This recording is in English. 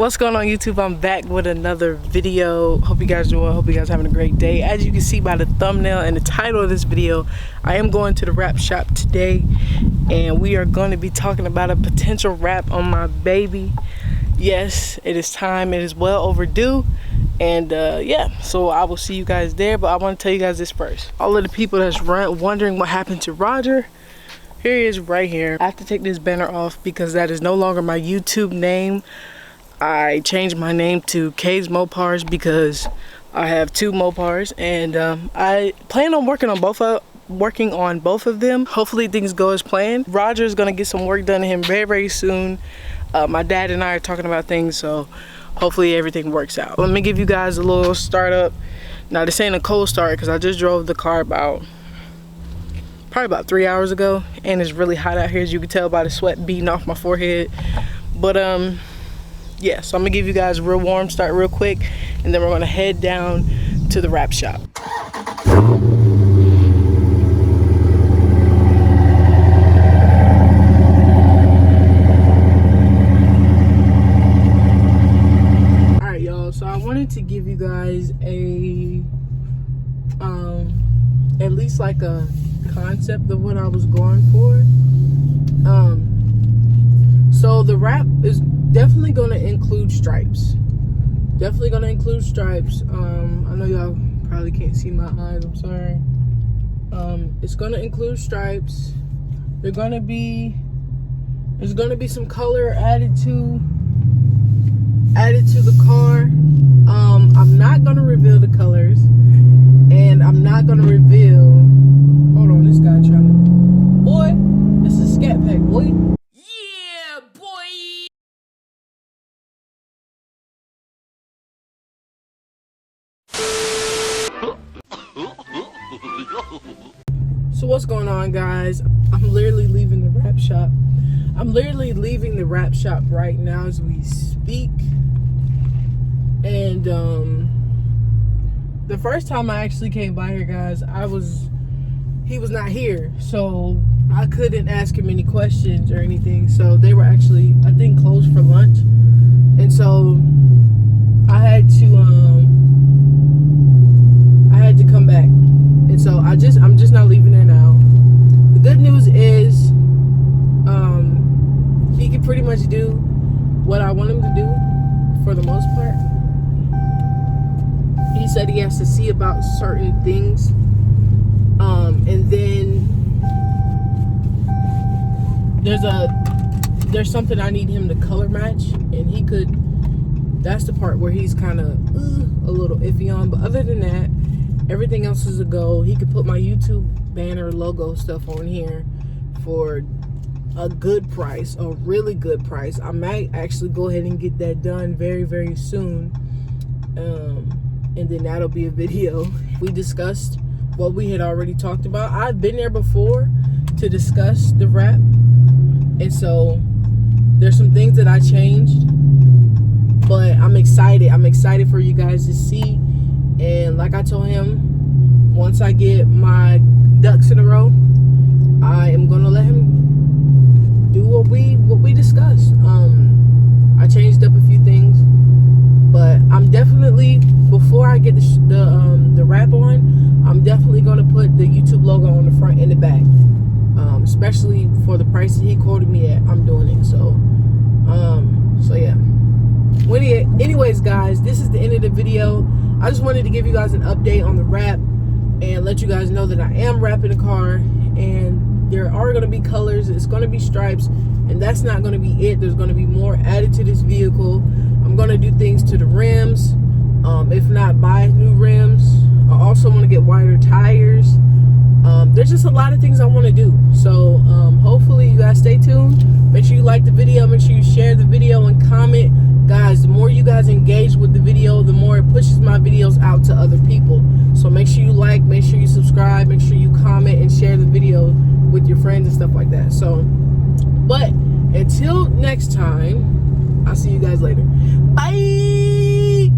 What's going on YouTube? I'm back with another video. Hope you guys doing well. Hope you guys having a great day. As you can see by the thumbnail and the title of this video, I am going to the wrap shop today and we are going to be talking about a potential wrap on my baby. Yes, it is time. It is well overdue. And yeah, so I will see you guys there, but I want to tell you guys this first. All of the people that's wondering what happened to Roger, here he is right here. I have to take this banner off because that is no longer my YouTube name. I changed my name to K's Mopars because I have two Mopars, and I plan on working on both of them. Hopefully things go as planned. Roger is gonna get some work done to him very soon. My dad and I are talking about things, so hopefully everything works out. Let me give you guys a little startup. Now this ain't a cold start because I just drove the car probably about 3 hours ago, and it's really hot out here, as you can tell by the sweat beating off my forehead. But yeah, so I'm gonna give you guys a real warm start real quick, and then we're gonna head down to the wrap shop. Alright y'all, so I wanted to give you guys a at least like a concept of what I was going for. So the wrap is definitely going to include stripes. I know y'all probably can't see my eyes, I'm sorry. It's going to include stripes. There's going to be some color added to the car. I'm not going to reveal the colors, and I'm not going to reveal, hold on, this guy trying to, boy, this is Scatpack, boy. So what's going on, guys? I'm literally leaving the wrap shop. Right now as we speak. And the first time I actually came by here, guys, he was not here, so I couldn't ask him any questions or anything. So they were actually, I think, closed for lunch, and so I had to come back. And so I'm just not leaving there now. The good news is he can pretty much do what I want him to do for the most part. He said he has to see about certain things, and then there's something I need him to color match, and he could. That's the part where he's kind of a little iffy on, but other than that, everything else is a go. He could put my YouTube banner logo stuff on here for a good price, a really good price. I might actually go ahead and get that done very soon, and then that'll be a video. We discussed what we had already talked about. I've been there before to discuss the wrap, and so there's some things that I changed, but I'm excited for you guys to see. And like I told him, once I get my ducks in a row, I am gonna let him do what we discussed. I changed up a few things, but I'm definitely, before I get the wrap on, I'm definitely gonna put the YouTube logo on the front and the back. Especially for the price that he quoted me at, I'm doing it. So yeah. Anyways, guys, this is the end of the video. I just wanted to give you guys an update on the wrap and let you guys know that I am wrapping the car, and there are going to be colors. It's going to be stripes, and that's not going to be it. There's going to be more added to this vehicle. I'm going to do things to the rims, if not buy new rims. I also want to get wider tires. There's just a lot of things I want to do. So hopefully you guys stay tuned. Make sure you like the video. Make sure you share the video and comment. Guys, the more you guys engage with the video, the more it pushes my videos out to other people. So make sure you like, make sure you subscribe, make sure you comment and share the video with your friends and stuff like that. So, but until next time, I'll see you guys later. Bye.